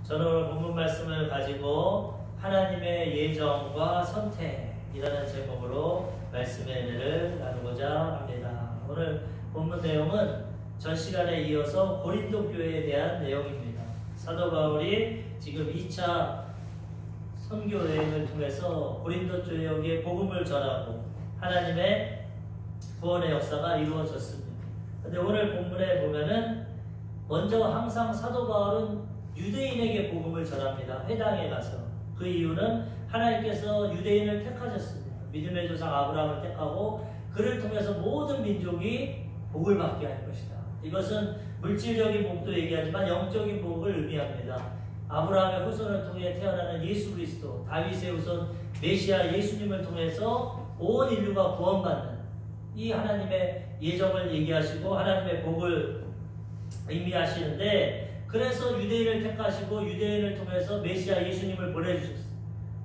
저는 오늘 본문 말씀을 가지고 하나님의 예정과 선택이라는 제목으로 말씀의 은혜를 나누고자 합니다. 오늘 본문 내용은 전 시간에 이어서 고린도 교회에 대한 내용입니다. 사도 바울이 지금 2차 선교 여행을 통해서 고린도 지역에 복음을 전하고 하나님의 구원의 역사가 이루어졌습니다. 근데 오늘 본문에 보면은 먼저 항상 사도 바울은 유대인에게 복음을 전합니다. 회당에 가서. 그 이유는 하나님께서 유대인을 택하셨습니다. 믿음의 조상 아브라함을 택하고 그를 통해서 모든 민족이 복을 받게 할 것이다. 이것은 물질적인 복도 얘기하지만 영적인 복을 의미합니다. 아브라함의 후손을 통해 태어나는 예수 그리스도, 다윗의 후손 메시아 예수님을 통해서 온 인류가 구원받는 이 하나님의 예정을 얘기하시고 하나님의 복을 의미하시는데, 그래서 유대인을 택하시고 유대인을 통해서 메시아 예수님을 보내주셨어요.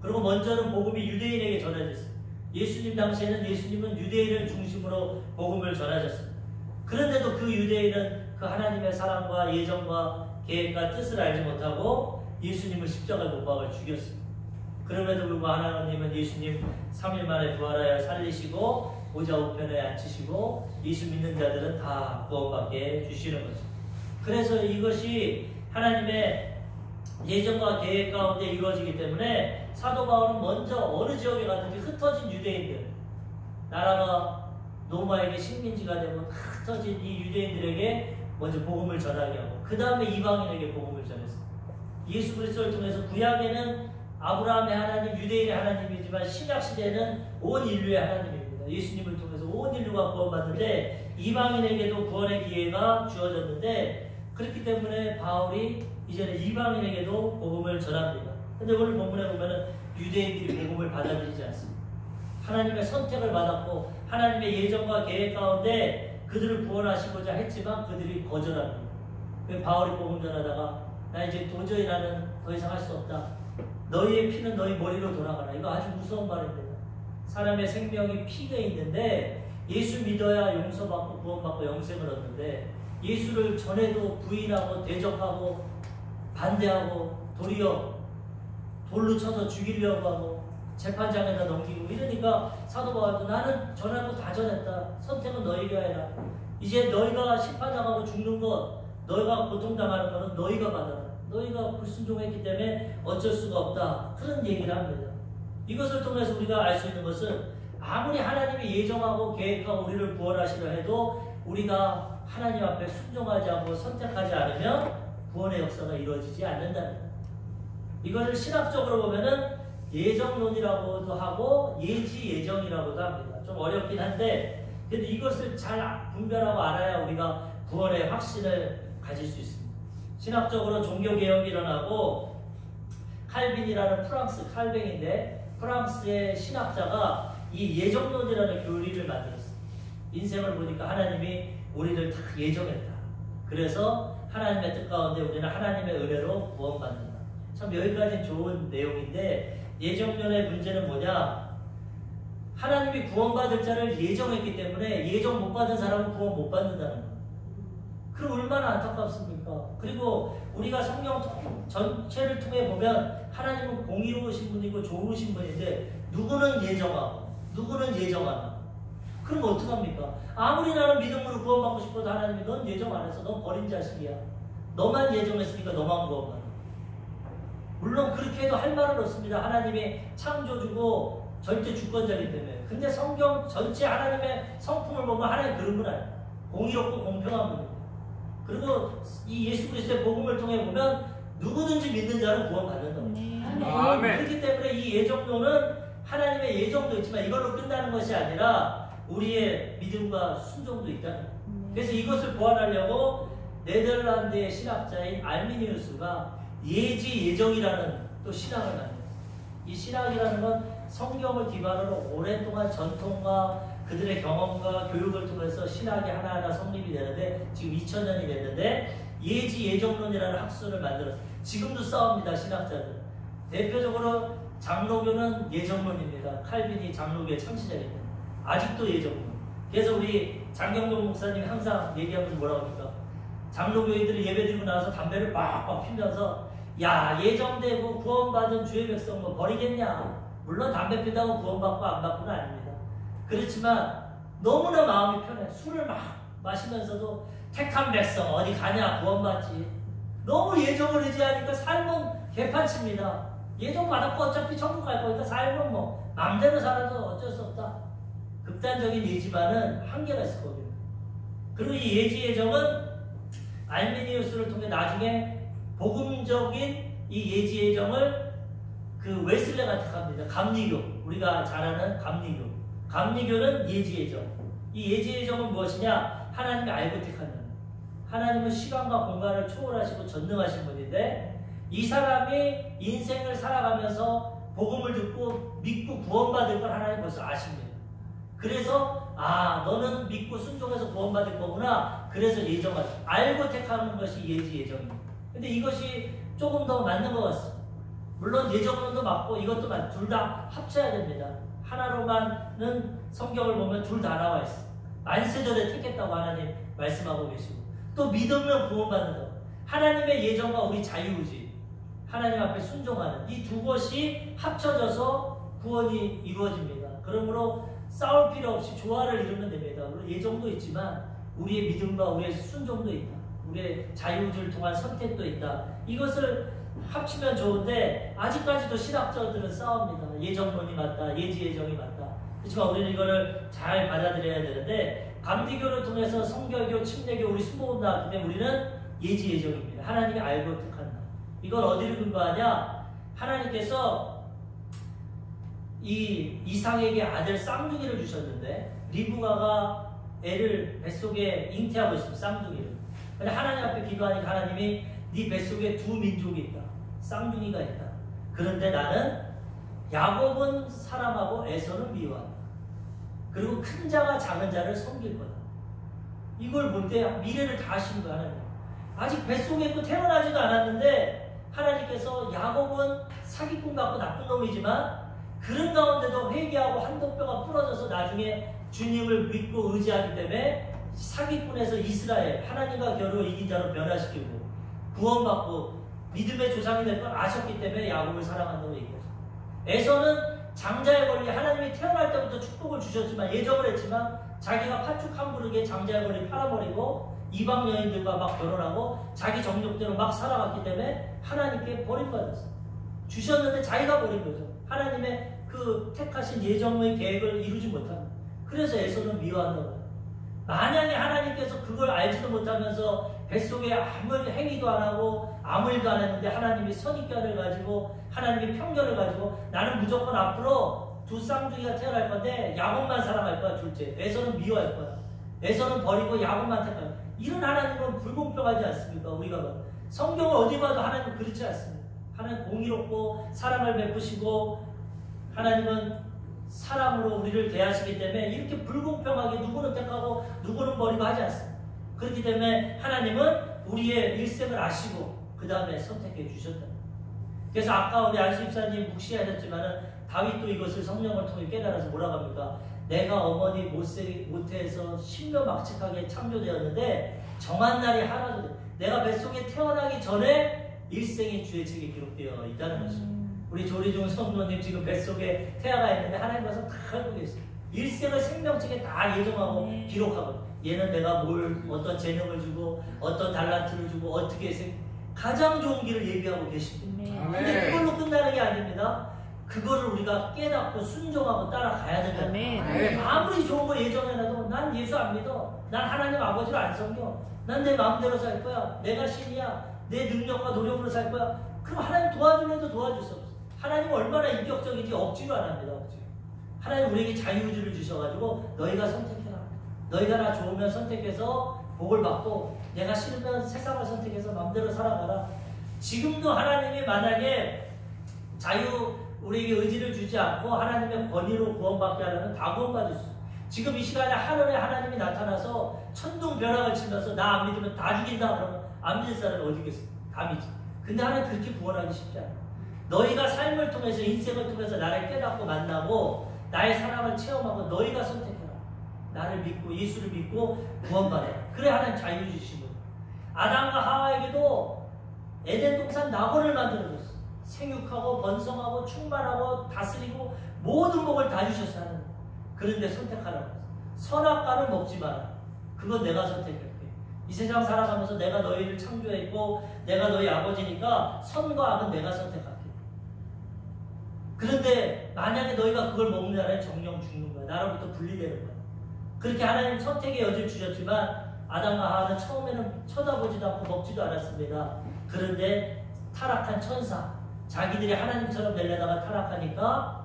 그리고 먼저는 복음이 유대인에게 전해졌어요. 예수님 당시에는 예수님은 유대인을 중심으로 복음을 전하셨습니다. 그런데도 그 유대인은 그 하나님의 사랑과 예정과 계획과 뜻을 알지 못하고 예수님을 십자가에 못 박아 죽였습니다. 그럼에도 불구하고 하나님은 예수님 3일 만에 부활하여 살리시고 보좌 우편에 앉히시고 예수 믿는 자들은 다 구원받게 해주시는 거죠. 그래서 이것이 하나님의 예정과 계획 가운데 이루어지기 때문에 사도 바울은 먼저 어느 지역에 가든지 흩어진 유대인들, 나라가 로마에게 식민지가 되고 흩어진 이 유대인들에게 먼저 복음을 전하게 하고 그 다음에 이방인에게 복음을 전했습니다. 예수 그리스도를 통해서 구약에는 아브라함의 하나님, 유대인의 하나님이지만 신약시대에는 온 인류의 하나님입니다. 예수님을 통해서 온 인류가 구원받는데 이방인에게도 구원의 기회가 주어졌는데, 그렇기 때문에 바울이 이제는 이방인에게도 복음을 전합니다. 근데 오늘 본문에 보면은 유대인들이 복음을 받아들이지 않습니다. 하나님의 선택을 받았고 하나님의 예정과 계획 가운데 그들을 구원하시고자 했지만 그들이 거절합니다. 바울이 복음 전하다가 나 이제 도저히 나는 더 이상 할 수 없다. 너희의 피는 너희 머리로 돌아가라. 이거 아주 무서운 말입니다. 사람의 생명이 피가 있는데 예수 믿어야 용서받고 구원받고 영생을 얻는데 예수를 전해도 부인하고 대적하고 반대하고 도리어 돌로 쳐서 죽이려고 하고 재판장에다 넘기고 이러니까 사도 바울도 나는 전할 거 다 전했다. 선택은 너희가 해라. 이제 너희가 심판당하고 죽는 것, 너희가 고통당하는 것은 너희가 받아라. 너희가 불순종했기 때문에 어쩔 수가 없다. 그런 얘기를 합니다. 이것을 통해서 우리가 알 수 있는 것은 아무리 하나님이 예정하고 계획하고 우리를 구원하시려 해도 우리가 하나님 앞에 순종하지 않고 선택하지 않으면 구원의 역사가 이루어지지 않는다는 것. 이것을 신학적으로 보면은 예정론이라고도 하고 예지 예정이라고도 합니다. 좀 어렵긴 한데 그래도 이것을 잘 분별하고 알아야 우리가 구원의 확신을 가질 수 있습니다. 신학적으로 종교개혁이 일어나고 칼빈이라는 프랑스 칼뱅인데 프랑스의 신학자가 이 예정론이라는 교리를 만들었어요. 인생을 보니까 하나님이 우리를 다 예정했다. 그래서 하나님의 뜻 가운데 우리는 하나님의 은혜로 구원받는다. 참 여기까지는 좋은 내용인데 예정론의 문제는 뭐냐? 하나님이 구원받을 자를 예정했기 때문에 예정 못 받은 사람은 구원 못 받는다는 거예요. 그럼 얼마나 안타깝습니까? 그리고 우리가 성경 전체를 통해 보면 하나님은 공의로우신 분이고 좋으신 분인데 누구는 예정하고 누구는 예정하나? 그럼 어떡합니까? 아무리 나는 믿음으로 구원받고 싶어도 하나님이 넌 예정 안 해서 넌 버린 자식이야. 너만 예정했으니까 너만 구원받아. 물론 그렇게 해도 할 말은 없습니다. 하나님이 창조주고 절대 주권자이기 때문에. 근데 성경 전체 하나님의 성품을 보면 하나님 그런 분 아니에요. 공의롭고 공평한 분입니다. 그리고 이 예수 그리스도의 복음을 통해 보면 누구든지 믿는 자는 구원받는다고. 아멘. 그렇기 때문에 이 예정론은 하나님의 예정도 있지만 이걸로 끝나는 것이 아니라 우리의 믿음과 순종도 있다는 거예요. 그래서 이것을 보완하려고 네덜란드의 신학자인 알미니우스가 예지 예정이라는 또 신학을 만들었어요. 이 신학이라는 건 성경을 기반으로 오랫동안 전통과 그들의 경험과 교육을 통해서 신학이 하나하나 성립이 되는데 지금 2000년이 됐는데 예지 예정론이라는 학술을 만들었어요. 지금도 싸웁니다. 신학자들. 대표적으로 장로교는 예정론입니다. 칼빈이 장로교의 창시자이기 때문에. 아직도 예정론. 그래서 우리 장경동 목사님이 항상 얘기하면서 뭐라고 합니까? 장로교인들이 예배드리고 나서 담배를 빡빡 피면서 야, 예정되고 구원받은 주의 백성 뭐 버리겠냐? 물론 담배 피다고 구원받고 안 받고는 아닙니다. 그렇지만 너무나 마음이 편해. 술을 막 마시면서도 택한 백성 어디 가냐? 구원받지. 너무 예정을 의지하니까 삶은 개판칩니다. 예정 받았고 어차피 천국 갈 거니까 삶은 뭐 마음대로 살아도 어쩔 수 없다. 극단적인 예지만은 한계가 있을 겁니다. 그리고 이 예지 예정은 알미니우스를 통해 나중에 복음적인 이 예지 예정을 그 웨슬레가 택합니다. 감리교, 우리가 잘 아는 감리교. 감리교는 예지 예정. 이 예지 예정은 무엇이냐? 하나님이 알고 택하는. 하나님은 시간과 공간을 초월하시고 전능하신 분인데 이 사람이 인생을 살아가면서 복음을 듣고 믿고 구원받을 걸 하나님 벌써 아십니다. 그래서 너는 믿고 순종해서 구원받을 거구나. 그래서 예정을 알고 택하는 것이 예지 예정입니다. 근데 이것이 조금 더 맞는 것 같습니다. 물론 예정론도 맞고 이것도 맞고 둘 다 합쳐야 됩니다. 하나로만은 성경을 보면 둘 다 나와 있어요. 만세전에 택했다고 하나님 말씀하고 계시고 또 믿으면 구원받는다. 하나님의 예정과 우리 자유의지, 하나님 앞에 순종하는 이 두 것이 합쳐져서 구원이 이루어집니다. 그러므로 싸울 필요 없이 조화를 이루면 됩니다. 물론 예정도 있지만 우리의 믿음과 우리의 순종도 있다. 우리의 자유의지를 통한 선택도 있다. 이것을 합치면 좋은데 아직까지도 신학자들은 싸웁니다. 예정론이 맞다. 예지 예정이 맞다. 그렇지만 우리는 이거를 잘 받아들여야 되는데 감리교를 통해서 성결교, 침례교, 우리 순복음 나왔기 때문에 우리는 예지 예정입니다. 하나님이 알고 택한다. 이걸 어디를 근거하냐? 하나님께서 이 이삭에게 아들 쌍둥이를 주셨는데 리브가가 애를 뱃속에 잉태하고 있습니다. 쌍둥이를. 근데 하나님 앞에 기도하니까 하나님이 네 뱃속에 두 민족이 있다. 쌍둥이가 있다. 그런데 나는 야곱은 사랑하고 에서는 미워한다. 그리고 큰 자가 작은 자를 섬길 거다. 이걸 볼 때 미래를 다 아시는 거야. 하나님. 아직 뱃속에 있고 태어나지도 않았는데 하나님께서 야곱은 사기꾼 같고 나쁜 놈이지만 그런 가운데도 회개하고 한도뼈가 부러져서 나중에 주님을 믿고 의지하기 때문에 사기꾼에서 이스라엘, 하나님과 겨루어 이긴 자로 변화시키고 구원받고 믿음의 조상이 될 걸 아셨기 때문에 야곱을 사랑한다고 얘기했어요. 에서는 장자의 권리, 하나님이 태어날 때부터 축복을 주셨지만 예정을 했지만 자기가 팥죽 한 그릇에 장자의 권리 팔아버리고 이방 여인들과 막 결혼하고 자기 정욕대로 막 살아갔기 때문에 하나님께 버림받았어요. 주셨는데 자기가 버린 거죠. 하나님의 그 택하신 예정의 계획을 이루지 못합니다. 그래서 에서는 미워한다고 해요. 만약에 하나님께서 그걸 알지도 못하면서 뱃속에 아무 행위도 안 하고 아무 일도 안 했는데 하나님이 선입견을 가지고 하나님이 편견을 가지고 나는 무조건 앞으로 두 쌍둥이가 태어날 건데 야곱만 사랑할 거야. 둘째 에서는 미워할 거야. 에서는 버리고 야곱만 택할 거야. 이런 하나님은 불공평하지 않습니까? 우리가 성경을 어디 봐도 하나님은 그렇지 않습니다. 하나님 공의롭고 사랑을 베푸시고 하나님은 사랑으로 우리를 대하시기 때문에 이렇게 불공평하게 누구는 택하고 누구는 버리고 하지 않습니다. 그렇기 때문에 하나님은 우리의 일생을 아시고 그 다음에 선택해 주셨다. 그래서 아까 우리 안수 집사님 묵시하셨지만은 다윗도 이것을 성령을 통해 깨달아서 뭐라고 합니까? 내가 어머니 모태에서 신묘막측하게 창조되었는데 정한 날이 하나도 돼. 내가 뱃속에 태어나기 전에 일생이 주의 책에 기록되어 있다는 것입니다. 우리 조리중 성도님 지금 뱃속에 태아가 있는데 하나님 와서 다 알고 계세요. 일생을 생명책에 다 예정하고 기록하고 얘는 내가 어떤 재능을 주고 어떤 달란트를 주고 어떻게 가장 좋은 길을 예비하고 계십니다. 근데 그걸로 끝나는 게 아닙니다. 그거를 우리가 깨닫고 순종하고 따라가야 된다. 아무리 좋은 거 예정해놔도 난 예수 안 믿어. 난 하나님 아버지를 안 섬겨. 난 내 마음대로 살 거야. 내가 신이야. 내 능력과 노력으로 살 거야. 그럼 하나님 도와주려도 도와줄 수 없어. 하나님은 얼마나 인격적인지 억지로 안 합니다. 억지로. 하나님 우리에게 자유의지를 주셔가지고 너희가 선택해라. 너희가 나 좋으면 선택해서 복을 받고 내가 싫으면 세상을 선택해서 마음대로 살아가라. 지금도 하나님이 만약에 우리에게 의지를 주지 않고 하나님의 권위로 구원받게 하려면 다 구원받을 수 있어요. 지금 이 시간에 하늘에 하나님이 나타나서 천둥벼락을 치면서 나 안 믿으면 다 죽인다 그러면 안 믿을 사람이 어디 있겠어요? 다 믿지. 근데 하나님 그렇게 구원하기 쉽지 않아요. 너희가 삶을 통해서 인생을 통해서 나를 깨닫고 만나고 나의 사랑을 체험하고 너희가 선택해라. 나를 믿고 예수를 믿고 구원받아라. 그래 하나님 자유 주시고 아담과 하와에게도 에덴 동산 낙원을 만들어줬어. 생육하고 번성하고 충만하고 다스리고 모든 복을 다 주셨어. 하나님. 그런데 선택하라고 했어. 선악과를 먹지 마라. 그건 내가 선택할게. 이 세상 살아가면서 내가 너희를 창조했고 내가 너희 아버지니까 선과 악은 내가 선택할게. 그런데 만약에 너희가 그걸 먹는다면 정령 죽는 거야. 나로부터 분리되는 거야. 그렇게 하나님 선택의 여지를 주셨지만 아담과 하와는 처음에는 쳐다보지도 않고 먹지도 않았습니다. 그런데 타락한 천사, 자기들이 하나님처럼 되려다가 타락하니까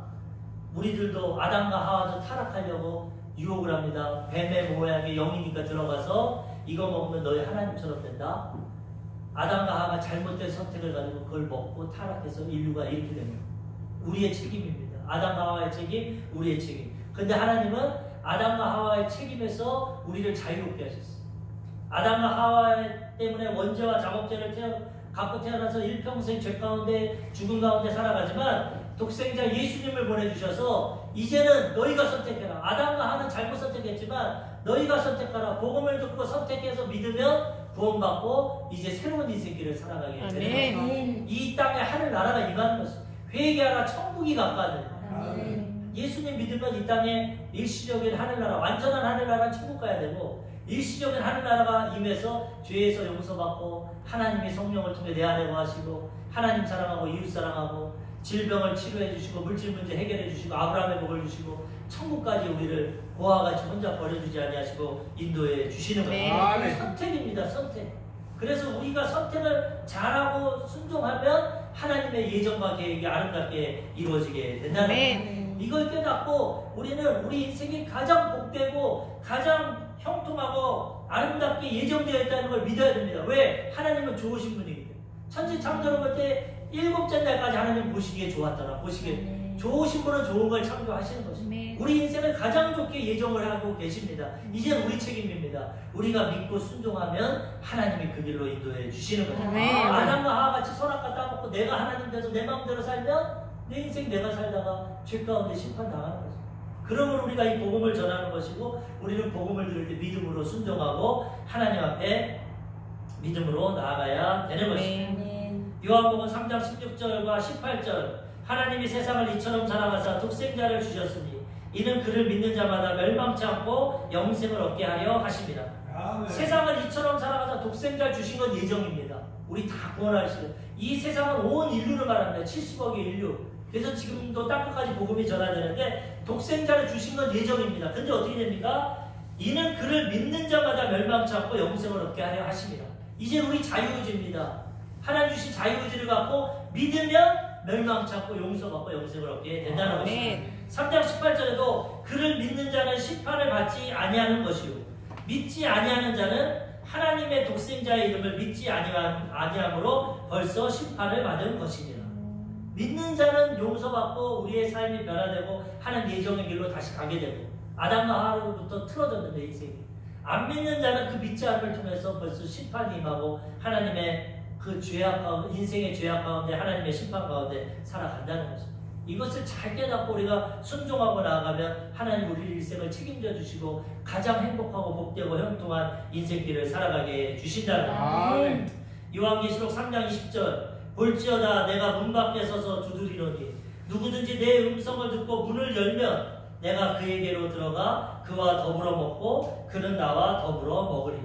우리들도 아담과 하와도 타락하려고 유혹을 합니다. 뱀의 모양의 영이니까 들어가서 이거 먹으면 너희 하나님처럼 된다. 아담과 하와가 잘못된 선택을 가지고 그걸 먹고 타락해서 인류가 이렇게 됩니다. 우리의 책임입니다. 아담과 하와의 책임, 우리의 책임. 근데 하나님은 아담과 하와의 책임에서 우리를 자유롭게 하셨어요. 아담과 하와 때문에 원죄와 작업죄를 갖고 태어나서 일평생 죄 가운데 죽음 가운데 살아가지만 독생자 예수님을 보내주셔서 이제는 너희가 선택해라. 아담과 하와는 잘못 선택했지만 너희가 선택하라. 복음을 듣고 선택해서 믿으면 구원받고 이제 새로운 인생길을 살아가게 되는 것입니다. 이 땅에 하늘나라가 임하는 것입니다. 회개하라. 천국이 가까워져요. 예수님 믿으면 이 땅에 일시적인 하늘나라, 완전한 하늘나라는 천국 가야 되고 일시적인 하늘나라가 임해서 죄에서 용서받고 하나님이 성령을 통해 내 안에 거하시고 하나님 사랑하고 이웃 사랑하고 질병을 치료해 주시고 물질 문제 해결해 주시고 아브라함의 복을 주시고 천국까지 우리를 고아와 같이 혼자 버려두지 아니하시고 인도해 주시는 거예요. 네. 선택입니다. 선택. 그래서 우리가 선택을 잘하고 순종하면 하나님의 예정과 계획이 아름답게 이루어지게 된다는 거예요. 이걸 깨닫고 우리는 우리 인생이 가장 복되고 가장 형통하고 아름답게 예정되어 있다는 걸 믿어야 됩니다. 왜? 하나님은 좋으신 분이기 때문에. 천지 창조를 볼 때 일곱째 날까지 하나님 보시기에 좋았더라. 보시기에 좋으신 분은 좋은 걸 창조하시는 것입니다. 우리 인생을 가장 좋게 예정을 하고 계십니다. 이제 우리 책임입니다. 우리가 믿고 순종하면 하나님이 그 길로 인도해 주시는 겁니다. 아담과 하와 같이 선악과 따먹고 내가 하나님 돼서 내 마음대로 살면 내 인생 내가 살다가 죄 가운데 심판당하는 거죠. 그러면 우리가 이 복음을 전하는 것이고 우리는 복음을 들을 때 믿음으로 순종하고 하나님 앞에 믿음으로 나아가야 되는 것입니다. 요한복음 3장 16절과 18절 하나님이 세상을 이처럼 사랑하사 독생자를 주셨으니 이는 그를 믿는 자마다 멸망치 않고 영생을 얻게 하려 하십니다. 세상을 이처럼 사랑하사 독생자를 주신 건 예정입니다. 우리 다 구원하시고 이 세상은 온 인류를 말합니다. 70억의 인류. 그래서 지금도 땅끝까지 복음이 전하되는데 독생자를 주신 건 예정입니다. 근데 어떻게 됩니까? 이는 그를 믿는 자마다 멸망치 않고 영생을 얻게 하려 하십니다. 이제 우리 자유의지입니다. 하나님 주신 자유의지를 갖고 믿으면 멸망치 않고 용서받고 영생을 얻게 된다는 것입니다. 3장 18절에도 그를 믿는 자는 심판을 받지 아니하는 것이요 믿지 아니하는 자는 하나님의 독생자의 이름을 믿지 아니함으로 벌써 심판을 받은 것이니라. 믿는 자는 용서받고 우리의 삶이 변화되고 하는 예정의 길로 다시 가게 되고 아담과 하와로부터 틀어졌는데 인생이 안 믿는 자는 그 믿지 않음을 통해서 벌써 심판이 임하고 하나님의 그 죄악 가운데 인생의 죄악 가운데 하나님의 심판 가운데 살아간다는 것입니다. 이것을 잘 깨닫고 우리가 순종하고 나아가면 하나님 우리 일생을 책임져 주시고 가장 행복하고 복되고 형통한 인생길을 살아가게 주신다는 것입니다. 요한계시록 3장 20절 볼지어다 내가 문 밖에 서서 두드리노니 누구든지 내 음성을 듣고 문을 열면 내가 그에게로 들어가 그와 더불어 먹고 그는 나와 더불어 먹으리라.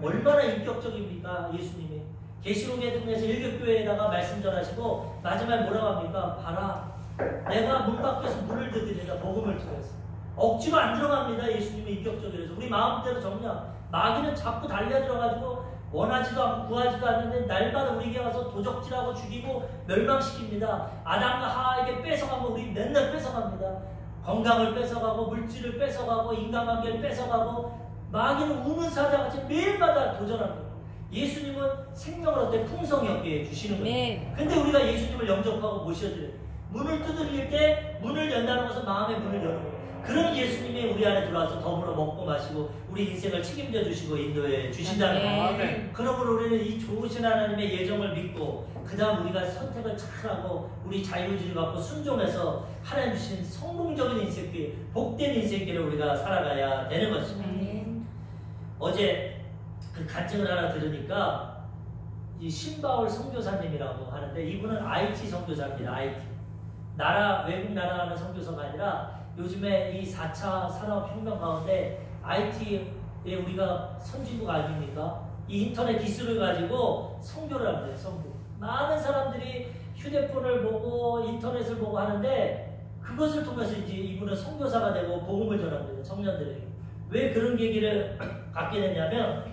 얼마나 인격적입니까 예수님이. 계시록에 통해서 일격교회에다가 말씀 전하시고 마지막에 뭐라고 합니까? 봐라 내가 문 밖에서 문을 두드린다. 복음을 통해서 억지로 안 들어갑니다. 예수님이 인격적이라서 우리 마음대로 정녕 마귀는 자꾸 달려들어가지고 원하지도 않고 구하지도 않는데 날마다 우리에게 와서 도적질하고 죽이고 멸망시킵니다. 아담과 하와에게 뺏어가면 우리 맨날 뺏어갑니다. 건강을 뺏어가고 물질을 뺏어가고 인간관계를 뺏어가고 마귀는 우는 사자같이 매일마다 도전합니다. 예수님은 생명을 얻되 풍성히 얻게 주시는 거예요. 근데 우리가 예수님을 영접하고 모셔드려요. 문을 두드릴 때 문을 연다는 것은 마음의 문을 여는 거예요. 그런 예수님이 우리 안에 들어와서 더불어 먹고 마시고 우리 인생을 책임져 주시고 인도해 주신다는 거예요. 그러므로 우리는 이 좋으신 하나님의 예정을 믿고 그 다음 우리가 선택을 잘하고 우리 자유의지를 갖고 순종해서 하나님 주신 성공적인 인생길, 복된 인생길을 우리가 살아가야 되는 것입니다. 어제 그 간증을 하나 들으니까 이 신바울 선교사님이라고 하는데 이분은 IT 선교사입니다. IT. 외국 나라 가는 선교사가 아니라 요즘에 이 4차 산업혁명 가운데 IT에 우리가 선진국 아닙니까? 이 인터넷 기술을 가지고 선교를 합니다. 선교. 많은 사람들이 휴대폰을 보고 인터넷을 보고 하는데 그것을 통해서 이제 이분은 선교사가 되고 복음을 전합니다. 청년들에게. 왜 그런 계기를 갖게 됐냐면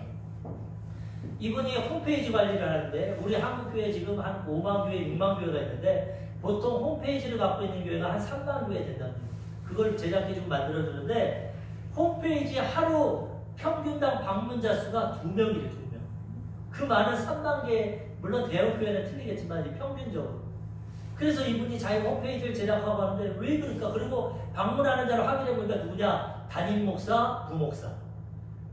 이분이 홈페이지 관리를 하는데 우리 한국교회 지금 한 5만 교회, 6만 교회가 있는데 보통 홈페이지를 갖고 있는 교회가 한 3만 교회 된답니다. 그걸 제작해 좀 만들어주는데 홈페이지 하루 평균당 방문자 수가 2명이래요. 2명. 그 많은 3만 개, 물론 대형 교회는 틀리겠지만 평균적으로. 그래서 이분이 자기 홈페이지를 제작하고 하는데 왜 그럴까? 그리고 방문하는 자를 확인해 보니까 누구냐? 담임 목사, 부목사.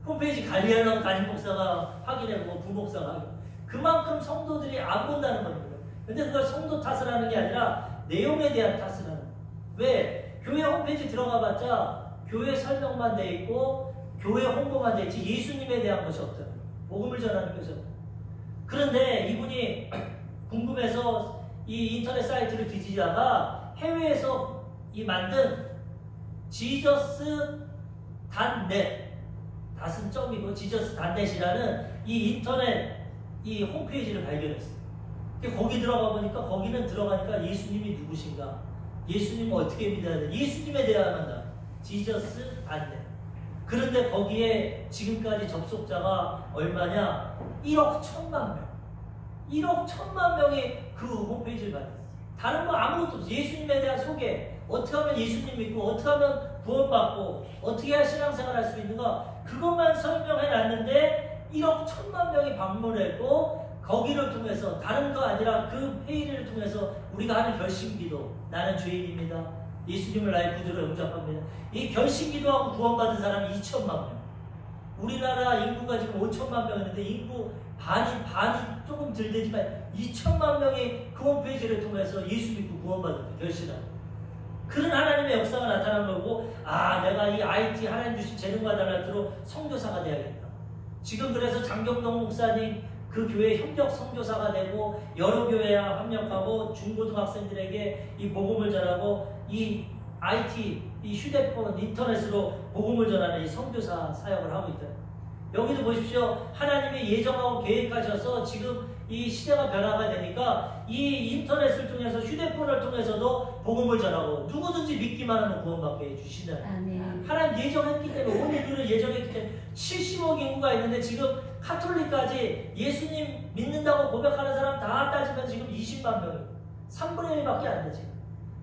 홈페이지 관리하려고 담임 목사가 확인해보고 부목사가 확인. 그만큼 성도들이 안 본다는 겁니다. 근데 그걸 성도 탓을 하는 게 아니라 내용에 대한 탓을 하는 거예요. 왜? 교회 홈페이지 들어가봤자 교회 설명만 돼 있고 교회 홍보만 돼 있지 예수님에 대한 것이 없잖아요. 복음을 전하는 것이 없잖아요. 그런데 이분이 궁금해서 이 인터넷 사이트를 뒤지다가 해외에서 만든 지저스.net 닷은 점이고 지저스.net이라는 이 인터넷 이 홈페이지를 발견했어요. 거기 들어가 보니까 거기는 들어가니까 예수님이 누구신가? 예수님은 어떻게 믿어야 돼? 예수님에 대한 다 지저스.net. 그런데 거기에 지금까지 접속자가 얼마냐? 1억 1천만 명. 1억 1천만 명이 그 홈페이지를 봤어요. 다른 거 아무것도 없어요. 예수님에 대한 소개. 어떻게 하면 예수님 믿고 어떻게 하면 구원받고 어떻게 해야 신앙생활 할 수 있는가? 그것만 설명해 놨는데 1억 1천만 명이 방문했고 거기를 통해서 다른 거 아니라 그 회의를 통해서 우리가 하는 결심기도 나는 죄인입니다. 예수님을 나의 구주로 영접합니다. 이 결심기도하고 구원받은 사람이 2천만 명. 우리나라 인구가 지금 5천만 명인데 인구 반이 조금 덜 되지만 2천만 명이 그 홈페이지를 통해서 예수 믿고 구원받은 결심하고 그런 하나님의 역사가 나타난 거고 내가 이 IT 하나님 주신 재능과 달란트로 선교사가 돼야겠다. 지금 그래서 장경동 목사님 그 교회 협력 선교사가 되고 여러 교회에 합력하고 중고등학생들에게 이 복음을 전하고 이 IT, 이 휴대폰, 인터넷으로 복음을 전하는 이 선교사 사역을 하고 있다. 여기도 보십시오. 하나님이 예정하고 계획하셔서 지금 이 시대가 변화가 되니까 이 인터넷을 통해서 휴대폰을 통해서도 복음을 전하고 누구든지 믿기만 하면 구원받게 해주시는 하나님 예정했기 때문에 온 인류를 예정했기 때문에 70억 인구가 있는데 지금 카톨릭까지 예수님 믿는다고 고백하는 사람 다 따지면 지금 20만 명이고 3분의 1밖에 안 되지.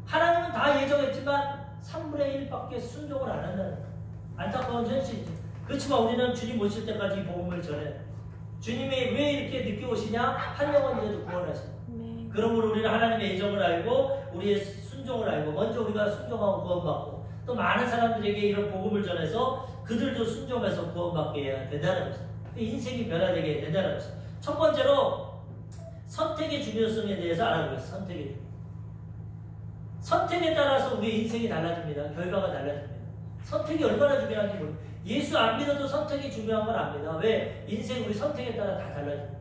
하나님은 다 예정했지만 3분의 1밖에 순종을 안 한다는 거예요. 안타까운 현실이죠. 그렇지만 우리는 주님 오실 때까지 복음을 전해. 주님이 왜 이렇게 늦게 오시냐? 한 영혼이라도 구원하시냐. 그러므로 우리는 하나님의 예정을 알고 우리의 순종을 알고 먼저 우리가 순종하고 구원받고 또 많은 사람들에게 이런 복음을 전해서 그들도 순종해서 구원받게 해야 된다는 것입니다. 인생이 변화되게 된다는 것입니다. 첫 번째로 선택의 중요성에 대해서 알아보겠습니다. 선택에 따라서 우리의 인생이 달라집니다. 결과가 달라집니다. 선택이 얼마나 중요한지 모릅니다. 예수 안 믿어도 선택이 중요한 걸 압니다. 왜? 인생 우리 선택에 따라 다 달라집니다.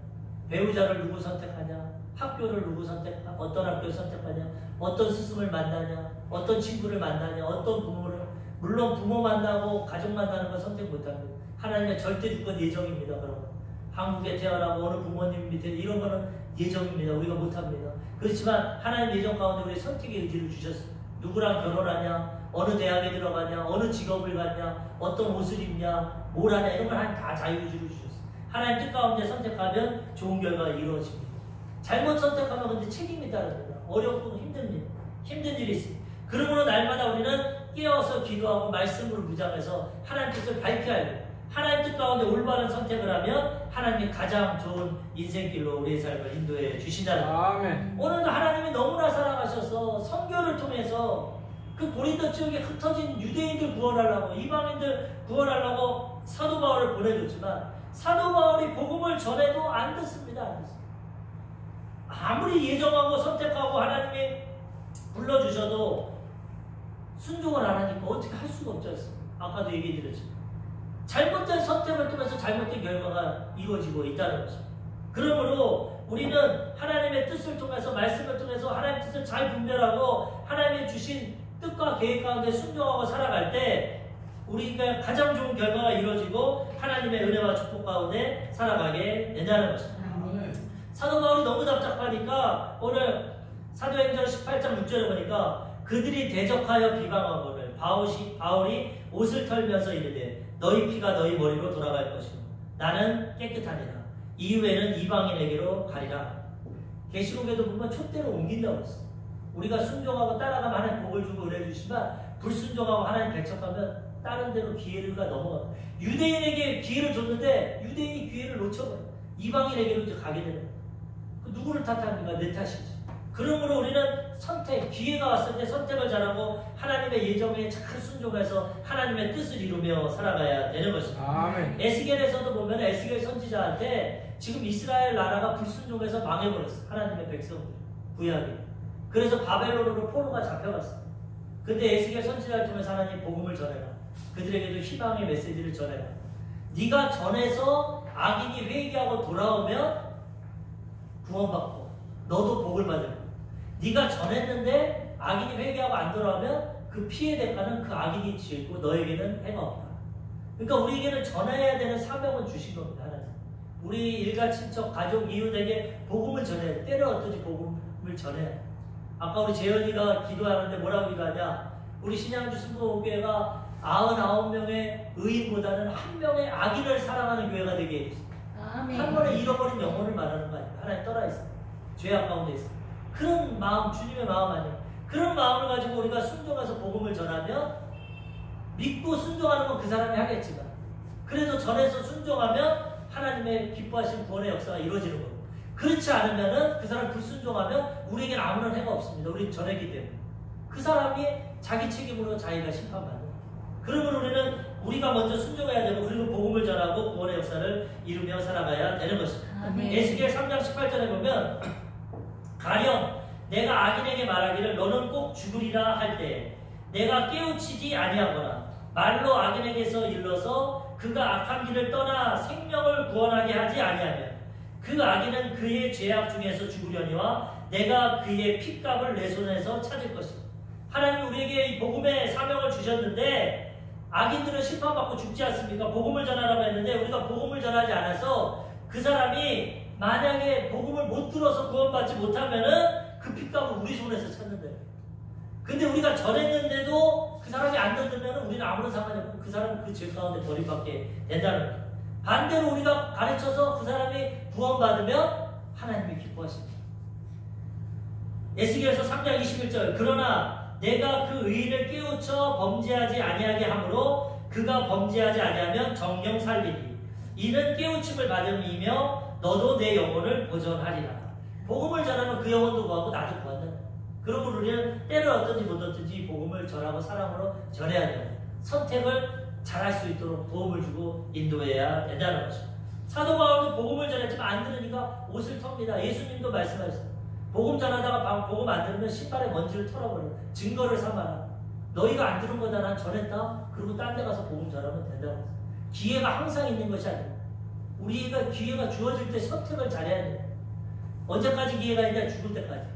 배우자를 누구 선택하냐? 학교를 누구 선택하냐? 어떤 학교를 선택하냐? 어떤 스승을 만나냐? 어떤 친구를 만나냐? 어떤 부모를 물론 부모 만나고 가족 만나는 건 선택 못합니다. 하나님의 절대 주권 예정입니다. 그런 거. 한국에 태어나고 어느 부모님 밑에 이런 거는 예정입니다. 우리가 못합니다. 그렇지만 하나님 예정 가운데 우리 선택의 의지를 주셨어요. 누구랑 결혼하냐? 어느 대학에 들어가냐? 어느 직업을 갖냐? 어떤 옷을 입냐? 뭘 하냐? 이런 걸 다 자유의지로 주셨어요. 하나님 뜻 가운데 선택하면 좋은 결과가 이루어집니다. 잘못 선택하면 근데 책임이 따릅니다. 어렵고 힘든 일이 있습니다. 그러므로 날마다 우리는 깨어서 기도하고 말씀으로 무장해서 하나님 뜻을 밝혀야 해요. 하나님 뜻 가운데 올바른 선택을 하면 하나님이 가장 좋은 인생길로 우리의 삶을 인도해 주신다는 거예요. 아멘. 오늘도 하나님이 너무나 사랑하셔서 선교를 통해서 그 고린도 지역에 흩어진 유대인들 구원하려고 이방인들 구원하려고 사도 바울을 보내줬지만 사도 바울이 복음을 전해도 안 듣습니다. 안 듣습니다. 아무리 예정하고 선택하고 하나님이 불러주셔도 순종을 안 하니까 어떻게 할 수가 없지 않습니까? 아까도 얘기 드렸지만 잘못된 선택을 통해서 잘못된 결과가 이루어지고 있다는 것입니다. 그러므로 우리는 하나님의 뜻을 통해서 말씀을 통해서 하나님의 뜻을 잘 분별하고 하나님이 주신 뜻과 계획 가운데 순종하고 살아갈 때 우리가 가장 좋은 결과가 이루어지고 하나님의 은혜와 축복 가운데 살아가게 된다는 것입니다. 사도 바울이 너무 답답하니까 오늘 사도행전 18장 6절에 보니까 그들이 대적하여 비방하거늘 바울이 옷을 털면서 이르되 너희 피가 너희 머리로 돌아갈 것이요 나는 깨끗하니라. 이후에는 이방인에게로 가리라. 계시록에도 보면 촛대로 옮긴다고 했어. 우리가 순종하고 따라가면 하나님 복을 주고 은혜 주시지만 불순종하고 하나님 배척하면 다른 데로 기회가 넘어가. 유대인에게 기회를 줬는데 유대인이 기회를 놓쳐버려. 이방인에게로 이제 가게 되는. 그 누구를 탓합니까? 내 탓이지. 그러므로 우리는 선택, 기회가 왔을 때 선택을 잘하고 하나님의 예정에 잘 순종해서 하나님의 뜻을 이루며 살아가야 되는 것입니다. 아멘. 에스겔에서도 보면 에스겔 선지자한테 지금 이스라엘 나라가 불순종해서 망해버렸어. 하나님의 백성들 구약에. 그래서 바벨론으로 포로가 잡혀갔어. 근데 에스겔 선지자를 통해서 하나님 복음을 전해라. 그들에게도 희망의 메시지를 전해라. 네가 전해서 악인이 회개하고 돌아오면 구원받고 너도 복을 받을 거야. 네가 전했는데 악인이 회개하고 안 돌아오면 그 피해 대가는 그 악인이 지고 너에게는 해가 없다. 그러니까 우리에게는 전해야 되는 사명은 주신 겁니다. 하나님. 우리 일가 친척 가족 이웃에게 복음을 전해야 돼. 때려 어떠지 복음을 전해야 돼. 아까 우리 재현이가 기도하는데 뭐라고 기도하냐. 우리 신양주 순복음교회가 99명의 의인보다는 1명의 악인을 사랑하는 교회가 되게 해주세요. 한 번에 잃어버린 영혼을 말하는 거 아니에요. 하나님 떠나 있어요. 죄악 가운데 있어요. 그런 마음, 주님의 마음 아니에요. 그런 마음을 가지고 우리가 순종해서 복음을 전하면 믿고 순종하는 건 그 사람이 하겠지만 그래도 전해서 순종하면 하나님의 기뻐하신 구원의 역사가 이루어지는 거예요. 그렇지 않으면 그 사람 불순종하면 우리에게는 아무런 해가 없습니다. 우리는 전했기 때문에. 그 사람이 자기 책임으로 자기가 심판받는 거예요. 그러면 우리는 우리가 먼저 순종해야 되고 그리고 복음을 전하고 구원의 역사를 이루며 살아가야 되는 것입니다. 에스겔 3장 18절에 보면 가령 내가 악인에게 말하기를 너는 꼭 죽으리라 할 때 내가 깨우치지 아니하거나 말로 악인에게서 일러서 그가 악한 길을 떠나 생명을 구원하게 하지 아니하면 그 악인은 그의 죄악 중에서 죽으려니와 내가 그의 핏값을 내 손에서 찾을 것이다. 하나님 우리에게 이 복음의 사명을 주셨는데 악인들은 심판받고 죽지 않습니까? 복음을 전하라고 했는데 우리가 복음을 전하지 않아서 그 사람이 만약에 복음을 못 들어서 구원받지 못하면은 그 핏값을 우리 손에서 찾는데. 근데 우리가 전했는데도 그 사람이 안 듣으면 우리는 아무런 상관이 없고 그 사람은 그 죄 가운데 버림받게 된다는 거예요. 반대로 우리가 가르쳐서 그 사람이 구원받으면 하나님이 기뻐하십니다. 에스겔서 3장 21절 그러나 내가 그 의인을 깨우쳐 범죄하지 아니하게 하므로 그가 범죄하지 아니하면 정령 살리리. 이는 깨우침을 받은 이며 너도 내 영혼을 보존하리라. 복음을 전하면 그 영혼도 구하고 나도 구한다. 그러므로 우리는 때를 어떤지 못 어떤지 복음을 전하고 사랑으로 전해야 돼요. 선택을 잘할 수 있도록 도움을 주고 인도해야 된다는 것입니다. 사도 바울도 복음을 전했지만 안 들으니까 옷을 텁니다. 예수님도 말씀하셨어요. 복음 전하다가 복음 안 들으면 신발에 먼지를 털어버려요. 증거를 삼아라. 너희가 안 들은 거다 난 전했다. 그리고 딴 데 가서 복음 전하면 된다고 했어요. 기회가 항상 있는 것이 아니에요. 우리가 기회가 주어질 때 선택을 잘해야 돼요. 언제까지 기회가 있냐? 죽을 때까지.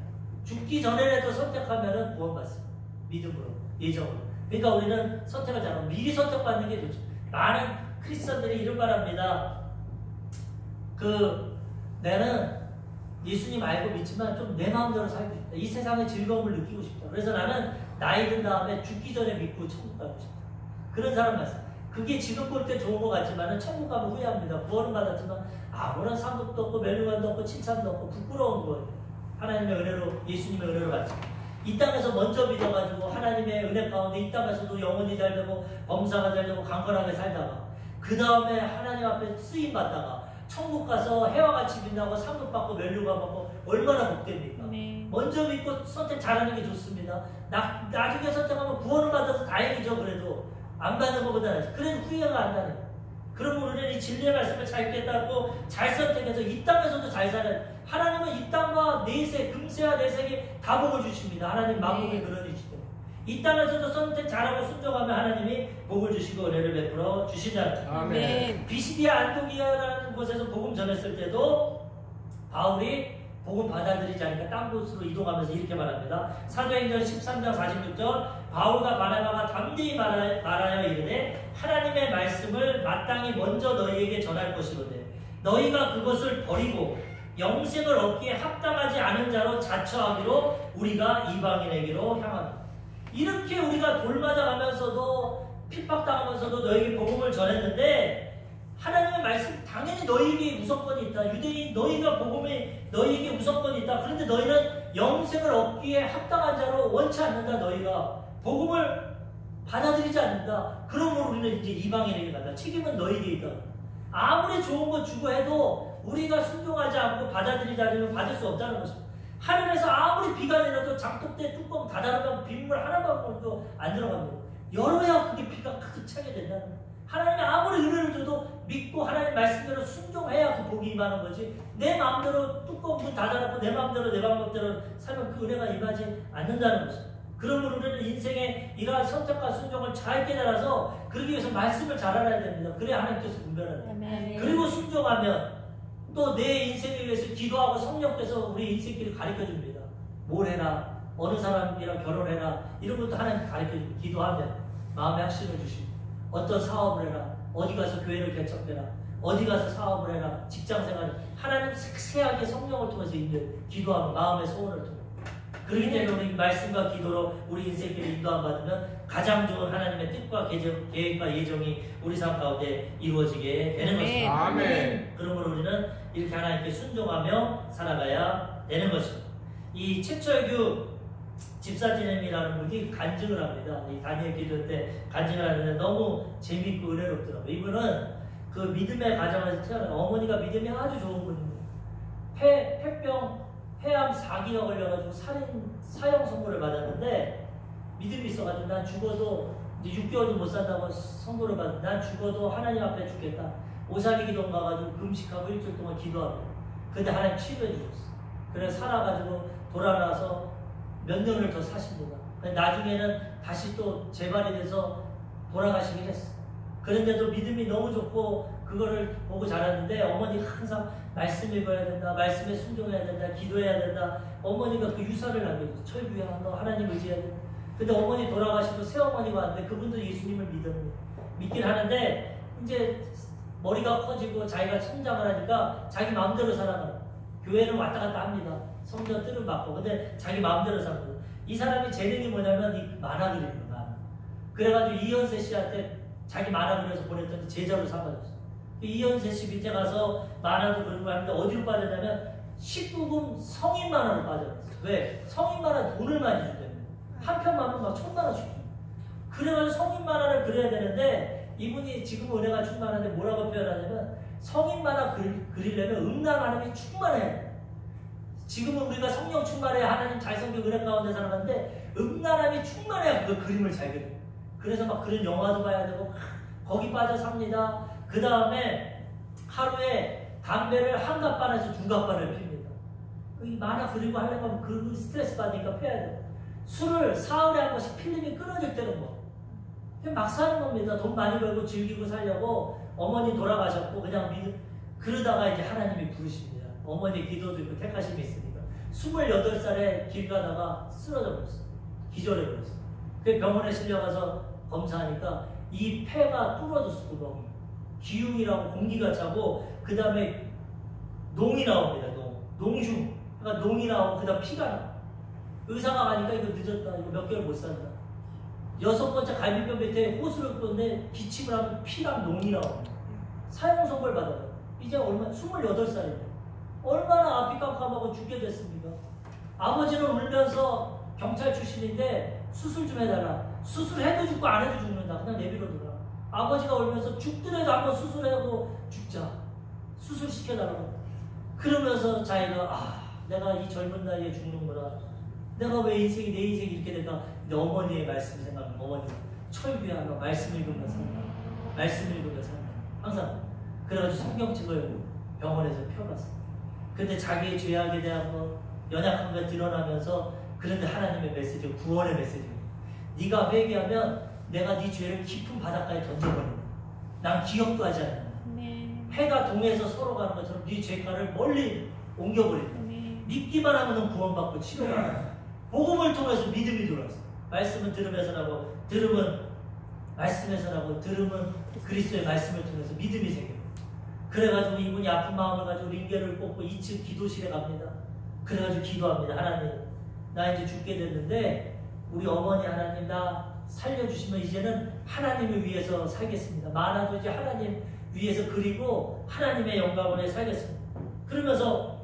죽기 전에라도 선택하면 구원받습니다. 믿음으로, 예정으로. 그러니까 우리는 선택을 잘하고 미리 선택받는 게 좋죠. 많은 크리스천들이 이런 말 합니다. 나는 예수님 알고 믿지만 좀 내 마음대로 살고 싶다. 이 세상의 즐거움을 느끼고 싶다. 그래서 나는 나이 든 다음에 죽기 전에 믿고 천국 가고 싶다. 그런 사람 말씀. 그게 지금 볼 때 좋은 것 같지만 천국 가면 후회합니다. 구원은 받았지만 아무런 상급도 없고 멸류관도 없고 칭찬도 없고 부끄러운 거예요. 하나님의 은혜로 예수님의 은혜로 받지. 이 땅에서 먼저 믿어가지고 하나님의 은혜 가운데 이 땅에서도 영혼이 잘 되고 범사가 잘 되고 강건하게 살다가 그 다음에 하나님 앞에 쓰임 받다가 천국 가서 해와 같이 빛나고 상급 받고 멸류관 받고 얼마나 복됩니까? 네. 먼저 믿고 선택 잘하는 게 좋습니다. 나중에 선택하면 구원을 받아서 다행이죠. 그래도 안 받는 것보다는 그래도 후회가 안 나네. 그러면 우리는 이 진리의 말씀을 잘 깨닫고 잘 선택해서 이 땅에서도 잘 사는 하나님은 이 땅과 내세 금세와 내세에 다 복을 주십니다. 하나님 만국의 근원이시기 때문에 이 땅에서도 선택 잘하고 순종하면 하나님이 복을 주시고 은혜를 베풀어 주신다. 아멘. 비시디아 안토기아라는 곳에서 복음 전했을 때도 바울이 복음 받아들이지 않으니까 딴 곳으로 이동하면서 이렇게 말합니다. 사도행전 13장 46절 바울과 바나바가 담대히 말하여 이르되 하나님의 말씀을 마땅히 먼저 너희에게 전할 것이로되 너희가 그것을 버리고 영생을 얻기에 합당하지 않은 자로 자처하기로 우리가 이방인에게로 향한다. 이렇게 우리가 돌맞아가면서도 핍박당하면서도 너희에게 복음을 전했는데 하나님의 말씀 당연히 너희에게 우선권이 있다. 유대인 너희가 복음이 너희에게 우선권이 있다. 그런데 너희는 영생을 얻기에 합당한 자로 원치 않는다. 너희가 복음을 받아들이지 않는다. 그러므로 우리는 이제 이방인에게 간다. 책임은 너희에게 있다. 아무리 좋은 거 주고 해도 우리가 순종하지 않고 받아들이지 않으면 받을 수 없다는 것입니다. 하늘에서 아무리 비가 내려도 장독대 뚜껑 닫아놓으면 빗물 하나만큼도 안 들어갑니다. 열어야 그게 비가 가득 차게 된다는 거예요. 하나님이 아무리 은혜를 줘도 믿고 하나님 말씀대로 순종해야 그 복이 임하는 거지. 내 마음대로 뚜껑 문 닫아놓고 내 마음대로 내 방법대로 살면 그 은혜가 임하지 않는다는 것입니다. 그러므로 우리는 인생의 이러한 선택과 순종을 잘 깨달아서 그러기 위해서 말씀을 잘 알아야 됩니다. 그래야 하나님께서 분별하는. 그리고 순종하면 또 내 인생을 위해서 기도하고 성령께서 우리 인생길을 가르쳐줍니다. 뭘 해라, 어느 사람이랑 결혼해라, 이런 것도 하나님 가르쳐줍니다. 기도하면 마음의 확신을 주시고 어떤 사업을 해라, 어디 가서 교회를 개척해라, 어디 가서 사업을 해라, 직장생활, 하나님 세세하게 성령을 통해서 기도하면 마음의 소원을 통해. 그렇기 때문에 우리 말씀과 기도로 우리 인생길을 인도함 받으면 가장 좋은 하나님의 뜻과 계획과 예정이 우리 삶 가운데 이루어지게 되는 것입니다. 아멘. 그러므로 우리는 이렇게 하나님께 순종하며 살아가야 되는 것입니다. 이 최철규 집사지님이라는 분이 간증을 합니다. 이 다니엘 기도 때 간증을 하는데 너무 재미있고 은혜롭더라고요. 이분은 그 믿음의 가정에서 태어난 어머니가 믿음이 아주 좋은 분입니다. 폐암 4기가 걸려가지고 사형 선고를 받았는데 믿음이 있어가지고 난 죽어도 이제 6개월도 못 산다고 선고를 받았는데 난 죽어도 하나님 앞에 죽겠다. 오사기 기도 가가지고 금식하고 일주일 동안 기도합니다. 근데 하나님 치료해 주셨어. 그래서 살아가지고 돌아나서 몇 년을 더 사십니다. 나중에는 다시 또 재발이 돼서 돌아가시긴 했어. 그런데도 믿음이 너무 좋고 그거를 보고 자랐는데 어머니가 항상 말씀 읽어야 된다, 말씀에 순종해야 된다, 기도해야 된다. 어머니가 그 유산을 남겨줬어. 철규야, 너 하나님 의지해야 된다. 근데 어머니 돌아가시고 새어머니가 왔는데 그분도 예수님을 믿긴 하는데 이제 머리가 커지고 자기가 성장을 하니까 자기 마음대로 살아가요. 교회는 왔다 갔다 합니다. 성전 뜻을 받고. 근데 자기 마음대로 살고. 이 사람이 재능이 뭐냐면 이 만화 그리는 거야. 그래가지고 이현세 씨한테 자기 만화 그려서 보냈더니 제자로 삼아줬어. 이현세 씨 밑에 가서 만화도 그리고 하는데 어디로 빠졌냐면 19금 성인 만화로 빠졌어요. 왜? 성인 만화 돈을 많이 주대요. 한 편만 막 1,000만 원씩 줍니다. 그래가지고 성인 만화를 그려야 되는데 이분이 지금 은혜가 충만한데 뭐라고 표현하냐면 성인 만화 그리려면 음란 하나님이 충만해야 돼. 지금은 우리가 성령 충만해야 하나님 잘생긴 은혜 가운데 살아가는데 음란함이 충만해야 그 그림을 잘 그려. 그래서 막 그런 영화도 봐야 되고 거기 빠져 삽니다. 그 다음에 하루에 담배를 한 갑반에서 2갑반을 핍니다. 이 만화 그리고 하려면 그 스트레스 받으니까 펴야 돼. 술을 사흘에 한 번씩 필름이 끊어질 때는 뭐 막 사는 겁니다. 돈 많이 벌고 즐기고 살려고. 어머니 돌아가셨고 그냥 그러다가 이제 하나님이 부르십니다. 어머니 기도도 있고 택하심이 있으니까 28살에 길 가다가 쓰러져 버렸어. 기절해 버렸어. 그 병원에 실려가서 검사하니까 이 폐가 뚫어졌어. 구멍이. 기흉이라고 공기가 차고 그 다음에 농이 나옵니다. 농흉. 그러니까 농이 나오고 그 다음 피가 나. 의사가 가니까 이거 늦었다. 이거 몇 개월 못 산다. 6번째 갈비뼈 밑에 호수를 꽂는데 기침을 하면 피랑 농이 나옵니다. 사형 선고를 받아요. 이제 28살인데 얼마나 앞이 깜깜하고 죽게 됐습니까? 아버지는 울면서 경찰 출신인데 수술 좀 해달라. 수술해도 죽고 안 해도 죽는다. 그냥 내버려둬라. 아버지가 울면서 죽더라도 한번 수술하고 죽자. 수술시켜달라고. 그러면서 자기가 내가 이 젊은 나이에 죽는구나. 내가 왜 내 인생이 이렇게 될까? 근데 어머니의 말씀이 생각나면 어머니가 철규야, 너 말씀 읽으면 산다. 말씀 읽으면 산다. 항상. 그래가지고 성경책을 병원에서 펴봤어. 근데 자기의 죄악에 대한 거, 연약한 게 드러나면서 그런데 하나님의 메시지, 구원의 메시지. 네가 회개하면 내가 네 죄를 깊은 바닷가에 던져버린다. 난 기억도 하지 않는다. 해가 동해서 서로 가는 것처럼 네 죄가를 멀리 옮겨버립니다. 믿기만 하면 넌 구원받고 치료가 복음을 통해서 믿음이 들어왔어. 말씀은 들으면서 나고 들음은 말씀에서 나고 들음은 그리스도의 말씀을 통해서 믿음이 생겨요. 그래가지고 이분이 아픈 마음을 가지고 링겔을 뽑고 2층 기도실에 갑니다. 그래가지고 기도합니다. 하나님, 나 이제 죽게 됐는데 우리 어머니 하나님 나 살려주시면 이제는 하나님을 위해서 살겠습니다. 많아도 이제 하나님 위해서 그리고 하나님의 영광을 위해 살겠습니다. 그러면서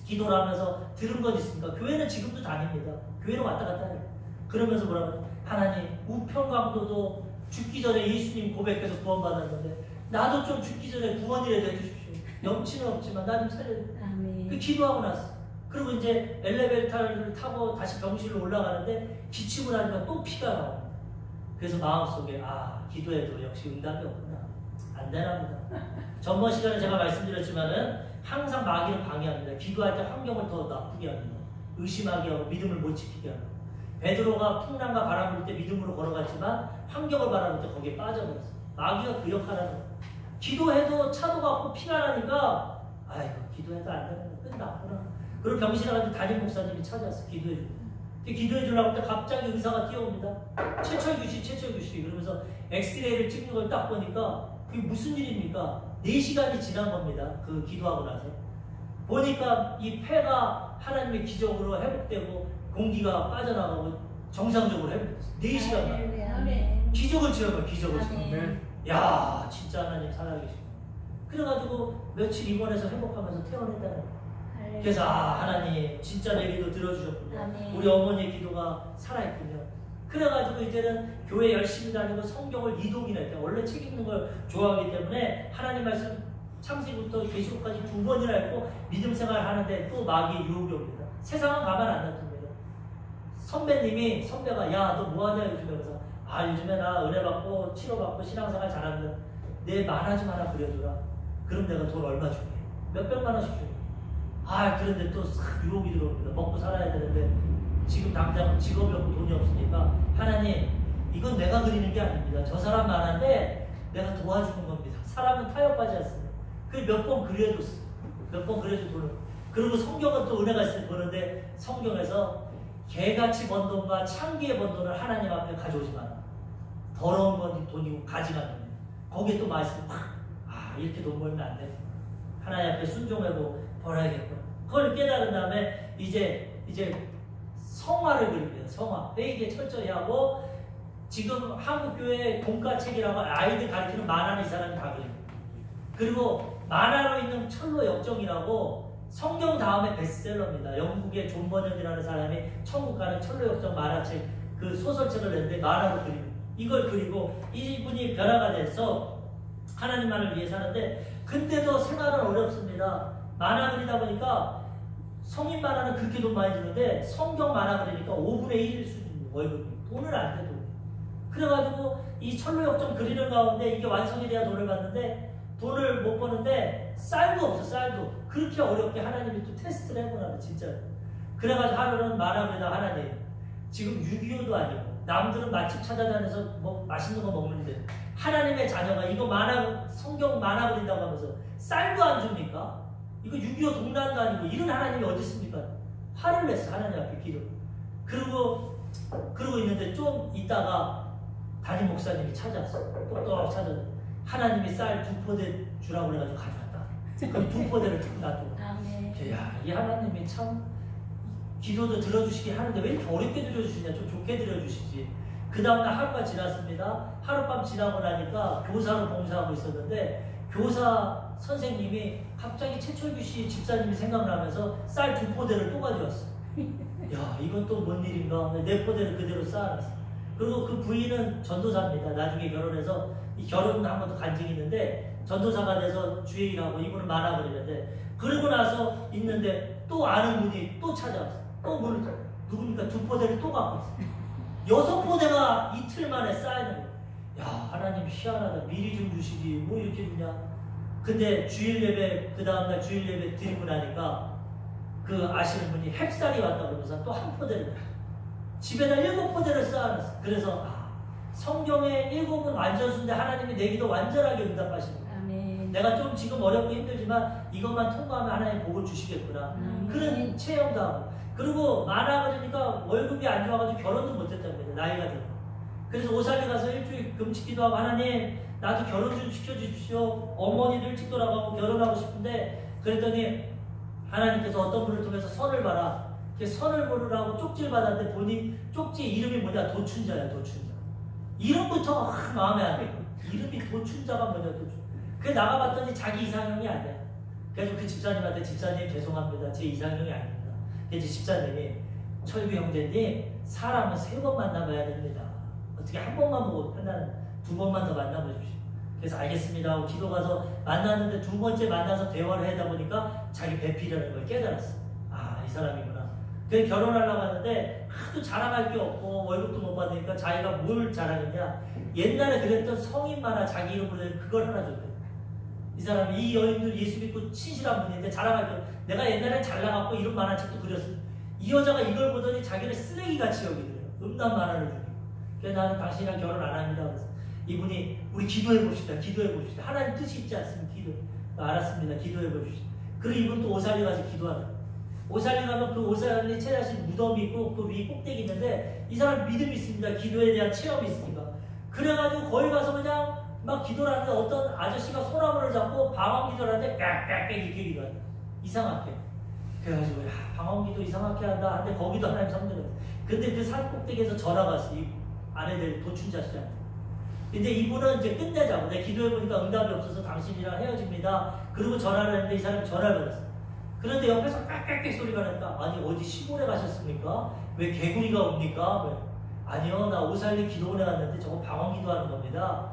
기도를 하면서 들은 건 있습니까? 교회는 지금도 다닙니다. 교회는 왔다 갔다 해요. 그러면서 뭐라고? 하나님, 우평강도도 죽기 전에 예수님 고백해서 구원받았는데 나도 좀 죽기 전에 구원이라도 해주십시오. 염치는 없지만 나 좀 살려주세요. 그 기도하고 났어. 그리고 이제 엘리베이터를 타고 다시 병실로 올라가는데 기침을 하니까 또 피가 나옵니다. 그래서 마음속에 기도해도 역시 응답이 없구나. 안 되나보다. 전번 시간에 제가 말씀드렸지만은 항상 마귀는 방해합니다. 기도할 때 환경을 더 나쁘게 합니다. 의심하게 하고 믿음을 못 지키게 하고. 베드로가 풍랑과 바람 불 때 믿음으로 걸어갔지만 환경을 바라볼 때 거기에 빠져버렸어요. 마귀가 그 역할을 하는 거예요. 기도해도 차도가 없고 피가 나니까 아이고 기도해도 안 되는 거 끝났구나. 그리고 병실에 가서 담임 목사님이 찾아왔어. 기도해 주고. 기도해 주려고 할 때 갑자기 의사가 뛰어옵니다. 최철규 그러면서 엑스레이를 찍는 걸 딱 보니까 그게 무슨 일입니까? 4시간이 지난 겁니다. 그 기도하고 나서. 보니까 이 폐가 하나님의 기적으로 회복되고 공기가 빠져나가고 정상적으로 회복됐어. 4시간. 기적을 지어봐, 기적을 지어. 야, 진짜 하나님 살아계시고. 그래가지고 며칠 입원해서 회복하면서 퇴원했다는 거예요. 그래서 하나님 진짜 내 기도 들어주셨군요. 아멘. 우리 어머니의 기도가 살아있군요. 그래가지고 이제는 교회 열심히 다니고 성경을 이동이나 했대. 원래 책 읽는 걸 좋아하기 때문에 하나님 말씀 창세기부터 계시록까지 2번이나 했고 믿음 생활을 하는데 또 마귀의 유혹이 옵니다. 세상은 가만 안 놔둡니다. 선배가 야 너 뭐하냐 요즘에. 그래서 요즘에 나 은혜 받고 치료받고 신앙생활 잘하면 내 만화 좀 하나 그려줘라. 그럼 내가 돈 얼마 줄게. 몇백만 원씩 줄게. 그런데 또 싹 유혹이 들어옵니다. 먹고 살아야 되는데 지금 당장 직업이 없고 돈이 없으니까 하나님 이건 내가 그리는 게 아닙니다. 저 사람 많은데 내가 도와주는 겁니다. 사람은 타협하지 않습니다. 그래 몇 번 그려줬어. 몇 번 그려줘 돈을. 그리고 성경은 또 은혜가 있으니 보는데 성경에서 개같이 번 돈과 창기에 번 돈을 하나님 앞에 가져오지 마라. 더러운 건 돈이고 가증한 돈이에요. 거기에 또 말씀 이렇게 돈 벌면 안 돼. 하나님 앞에 순종하고 벌어야겠구나. 그걸 깨달은 다음에 이제 성화를 그립니다. 성화. 회의계 철저히 하고 지금 한국교회 공과책이라고 아이들 가르치는 만화는 이 사람이 다 그립니다. 그리고 만화로 있는 철로 역정이라고 성경 다음에 베스트셀러입니다. 영국의 존 버년이라는 사람이 천국 가는 철로 역정 만화책 그 소설책을 냈는데 만화로 그립니다. 이걸 그리고 이분이 변화가 돼서 하나님만을 위해 사는데 근데도 생활은 어렵습니다. 만화 그리다 보니까 성인 만화는 그렇게 돈 많이 주는데 성경 만화 그리니까 5분의 1 수준 월급이 돈을 안 돼. 돈. 그래가지고 이 철로 역정 그리는 가운데 이게 완성이 돼야 돈을 받는데 돈을 못 버는데 쌀도 없어. 쌀도 그렇게 어렵게 하나님이 또 테스트를 해보나 진짜. 그래가지고 하루는 만화 그리다 하나님 지금 6.25도 아니고 남들은 맛집 찾아다녀서 뭐 맛있는 거 먹는데 하나님의 자녀가 이거 성경 만화 그린다고 하면서 쌀도 안 줍니까? 이거 6.25 동란도 아니고 이런 하나님이 어디 있습니까? 화를 냈어. 하나님 앞에 기도. 그러고 있는데 좀 있다가 담임 목사님이 찾아왔어. 똑똑 찾아왔어. 하나님이 쌀 2포대 주라고 그래가지고 가져왔다. 그럼 2포대를 탁 놔두고. 야, 이 하나님이 참 기도도 들어주시긴 하는데 왜 이렇게 어렵게 들어주시냐. 좀 좋게 들어주시지. 그 다음날 하루가 지났습니다. 하룻밤 지나고 나니까 교사로 봉사하고 있었는데 교사 선생님이 갑자기 최철규 씨 집사님이 생각나면서 쌀 2포대를 또 가져왔어. 야, 이건 또 뭔 일인가. 4포대를 그대로 쌓아놨어. 그리고 그 부인은 전도사입니다. 나중에 결혼해서 이 결혼 한 번도 간증이 있는데 전도사가 돼서 주의 일하고 이분을 만화 그리는데 그러고 나서 있는데 또 아는 분이 또 찾아왔어. 또 문을 누굽니까? 2포대를 또 갖고 있어. 6포대가 이틀 만에 쌓이는 거야. 야, 하나님 희한하다. 미리 좀 주시지 뭐 이렇게 주냐. 근데 주일 예배 그 다음날 주일 예배 드리고 나니까 그 아시는 분이 햅쌀이 왔다 그러면서 또 1포대를 집에다 7포대를 쌓아놨어. 그래서 성경의 7은 완전수인데 하나님이 내 기도 완전하게 응답하시는 거예요. 내가 좀 지금 어렵고 힘들지만 이것만 통과하면 하나님 복을 주시겠구나. 그런 체험도 하고. 그리고 많아가지니까 월급이 안 좋아가지고 결혼도 못했답니다. 나이가 들고. 그래서 오살리 가서 일주일 금식기도 하고 하나님 나도 결혼 좀 시켜주십시오. 어머니도 일찍 돌아가고 결혼하고 싶은데 그랬더니 하나님께서 어떤 분을 통해서 선을 봐라. 선을 보르라고 쪽지를 받았는데 보니 쪽지 이름이 뭐냐? 도춘자야, 도춘자. 이름부터 마음에 안 들고. 이름이 도춘자가 뭐냐, 도춘자. 그래 나가봤더니 자기 이상형이 아니야. 그래서 그 집사님한테 집사님 죄송합니다. 제 이상형이 아닙니다. 그래서 집사님이 철규 형제님 사람은 3번 만나봐야 됩니다. 어떻게 한 번만 보고 판단은 2번만 더 만나보십시오. 그래서 알겠습니다 하고 기도 가서 만났는데 2번째 만나서 대화를 하다 보니까 자기 배필이라는 걸 깨달았어. 아, 이 사람이구나. 그래서 결혼하려고 하는데 하도 자랑할 게 없고 월급도 못 받으니까 자기가 뭘 자랑했냐. 옛날에 그랬던 성인 만화 자기 이름으로 된 그걸 하나 줬대. 이 사람이 이 여인들 예수 믿고 친실한 분인데 자랑할 게 내가 옛날에 잘 나갔고 이런 만화책도 그렸어. 이 여자가 이걸 보더니 자기를 쓰레기같이 여기더래요. 음란 만화를 주니까. 그래서 나는 당신이랑 결혼 안 합니다. 그래서 이분이 우리 기도해 봅시다. 기도해 봅시다. 하나님 뜻이 있지 않습니까? 기도. 알았습니다. 기도해 봅시다. 그리고 이분 또 오살리 가서 기도하라. 오살리 가면 그 오살리 채자신 무덤이 있고 그 위에 꼭대기 있는데 이 사람 믿음이 있습니다. 기도에 대한 체험이 있으니까. 그래가지고 거기 가서 그냥 막 기도를 하는데 어떤 아저씨가 소나무를 잡고 방언 기도를 하는데 깍깍깍 이렇게 기도한다. 이상하게. 그래가지고 야, 방언 기도 이상하게 한다. 근데 거기도 하나님 섬기는. 근데 그 산 꼭대기에서 전화가 왔어. 이 아내들 도춘자 씨한테. 근데 이분은 이제 끝내자고. 내가 기도해보니까 응답이 없어서 당신이랑 헤어집니다. 그리고 전화를 했는데 이 사람이 전화를 받았어. 그런데 옆에서 깍깍깍 소리가 나니까 아니 어디 시골에 가셨습니까? 왜 개구리가 옵니까? 왜? 아니요 나 오살리 기도원에 갔는데 저거 방언 기도하는 겁니다.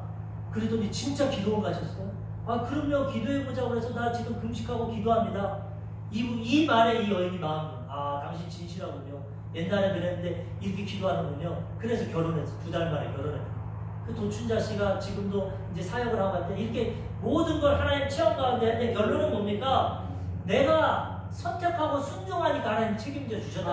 그러더니 진짜 기도원 가셨어요? 아 그럼요 기도해보자고 그래서 나 지금 금식하고 기도합니다. 이 말에 이 여인이 마음이 아 당신 진실하군요. 옛날에 그랬는데 이렇게 기도하는군요. 그래서 결혼했어. 2달 만에 결혼했어. 그 도춘자 씨가 지금도 이제 사역을 하고 있는데 이렇게 모든 걸 하나님 체험 가운데 했는데 결론은 뭡니까? 내가 선택하고 순종하니까 하나님 책임져 주셨다.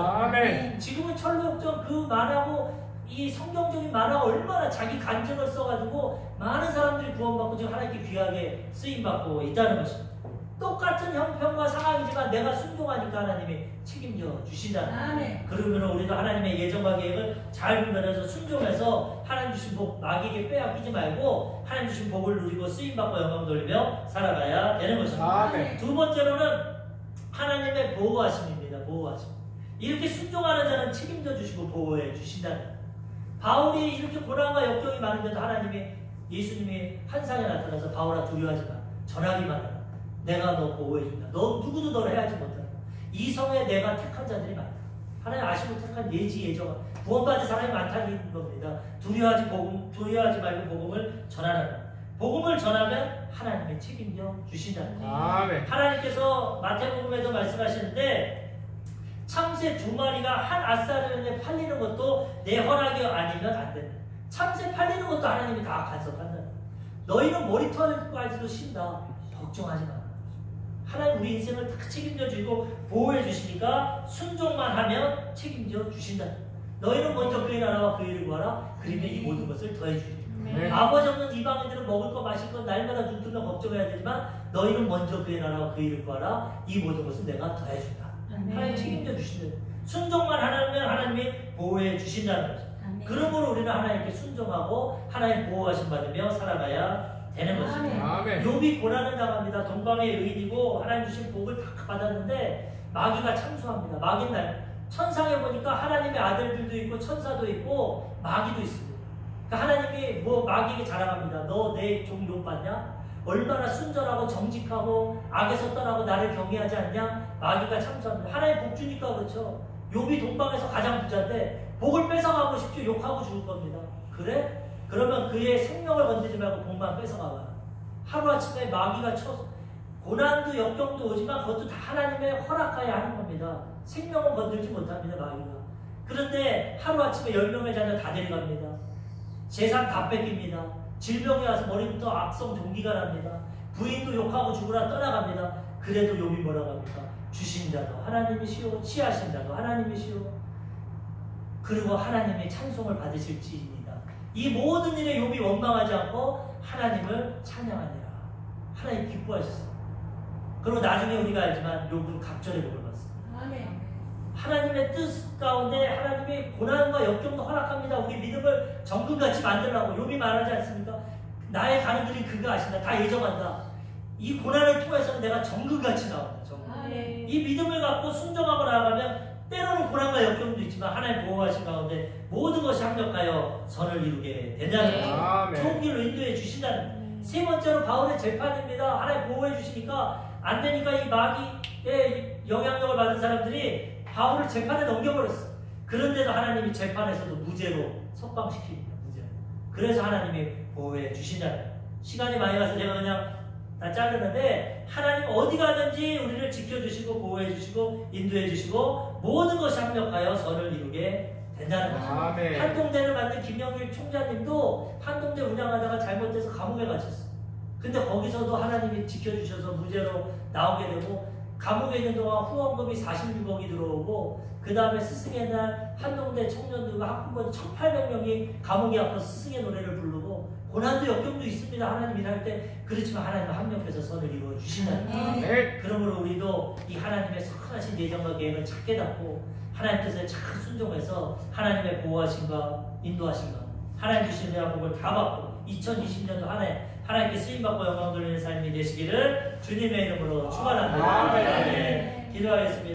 지금은 철로역전 그 말하고 이 성경적인 만화가 얼마나 자기 간증을 써가지고 많은 사람들이 구원받고 지금 하나님께 귀하게 쓰임받고 있다는 것입니다. 똑같은 형편과 상황이지만 내가 순종하니까 하나님이 책임져 주신다는 거예요. 그러면 우리도 하나님의 예정과 계획을 잘 분별해서 순종해서 하나님 주신 복 마귀에게 빼앗기지 말고 하나님 주신 복을 누리고 쓰임받고 영광 돌리며 살아가야 되는 것입니다. 두 번째로는 하나님의 보호하심입니다. 보호하심. 이렇게 순종하는 자는 책임져 주시고 보호해 주신다는 거예요. 바울이 이렇게 고난과 역경이 많은데도 하나님이 예수님이 환상에 나타나서 바울아 두려워하지 마. 전하기만 해라. 내가 너 보호해준다. 너 누구도 너를 해하지 못한다. 이 성에 내가 택한 자들이 많다. 하나님 아시고 택한 예지 예정 구원받은 사람이 많다는 겁니다. 두려워하지 말고 복음을 전하라. 복음을 전하면 하나님의 책임져 주신다는 거예요. 하나님께서 마태복음에도 말씀하시는데 참새 2마리가 한 아싸르에 팔리는 것도 내 허락이 아니면 안 된다. 참새 팔리는 것도 하나님이 다 간섭한다. 너희는 머리털까지도 쉰다. 걱정하지 마. 하나님 우리 인생을 다 책임져 주고 보호해 주시니까 순종만 하면 책임져 주신다. 너희는 먼저 그의 나라와 그의 일을 구하라. 그러면 이 모든 것을 더해 주리라. 아버지 없는 이방인들은 먹을 거 마실 거 날마다 눈 뜨면 걱정해야 되지만 너희는 먼저 그의 나라와 그의 일을 구하라. 이 모든 것은 내가 더해 준다. 하나님 책임져 주신다. 순종만 하면 하나님이 보호해 주신다는 거죠. 그러므로 우리는 하나님께 순종하고 하나님 보호하심 받으며 살아가야 되는 것입니다. 욥이 고난을 당합니다. 동방의 의인이고 하나님 주신 복을 다 받았는데 마귀가 참수합니다. 마귀는 날 천상에 보니까 하나님의 아들들도 있고 천사도 있고 마귀도 있습니다. 그러니까 하나님이 마귀에게 자랑합니다. 너 내 종 욥 봤냐? 얼마나 순전하고 정직하고 악에서 떠나고 나를 경외하지 않냐? 마귀가 참수합니다. 하나님 복 주니까 그렇죠. 욥이 동방에서 가장 부자인데 복을 뺏어가고 싶죠. 욕하고 죽을 겁니다. 그래? 그러면 그의 생명을 건드리지 말고 복만 뺏어가봐. 하루아침에 마귀가 고난도 역경도 오지만 그것도 다 하나님의 허락하에 하는 겁니다. 생명은 건들지 못합니다. 마귀가. 그런데 하루아침에 10명의 자녀 다 데려갑니다. 재산 다 뺏깁니다. 질병이 와서 머리부터 악성 종기가 납니다. 부인도 욕하고 죽으라 떠나갑니다. 그래도 욥이 뭐라고 합니까? 주신 자도 하나님이시오, 취하신 자도 하나님이시오. 그리고 하나님의 찬송을 받으실지입니다. 이 모든 일에 욥이 원망하지 않고 하나님을 찬양하니라. 하나님 기뻐하셨어요. 그리고 나중에 우리가 알지만 욥은 갑절의 복을 받았어요. 하나님의 뜻 가운데 하나님의 고난과 역경도 허락합니다. 우리 믿음을 정금같이 만들라고 욥이 말하지 않습니까? 나의 가는 길이 그가 아신다. 다 예정한다. 이 고난을 통해서 내가 정금같이 나온다. 정금. 이 믿음을 갖고 순종하고 나아가면 때로는 고난과 역경도 있지만 하나님 보호하신 가운데 모든 것이 합력하여 선을 이루게 된다는 것. 좋은 길로 인도해 주신다는 것. 세 번째로 바울의 재판입니다. 하나님 보호해 주시니까 안 되니까 이 마귀의 영향력을 받은 사람들이 바울을 재판에 넘겨버렸어. 그런데도 하나님이 재판에서도 무죄로 석방시킵니다. 무죄로. 그래서 하나님이 보호해 주신다는 거예요. 시간이 많이 가서 제가 그냥 다 자르는데 하나님 어디 가든지 우리를 지켜주시고 보호해 주시고 인도해 주시고 모든 것이 합력하여 선을 이루게 된다는 거죠. 한동대를 만든 김영일 총장님도 한동대 운영하다가 잘못돼서 감옥에 갇혔어. 근데 거기서도 하나님이 지켜주셔서 무죄로 나오게 되고 감옥에 있는 동안 후원금이 46억이 들어오고 그 다음에 스승의 날 한동대 청년들과 학부모들 1800명이 감옥에 앞에서 스승의 노래를 부르고 고난도 역경도 있습니다. 하나님 일할 때. 그렇지만 하나님은 합력해서 선을 이루어 주신다는 거예요. 그러므로 우리도 이 하나님의 선하신 예정과 계획을 잘 깨닫고 하나님 뜻에 잘 순종해서 하나님의 보호하심과 인도하심과 하나님 주신 은혜와 복을 다 받고 2020년도 한 해 하나님께 쓰임받고 영광 돌리는 삶이 되시기를 주님의 이름으로 축원합니다. 기도하겠습니다.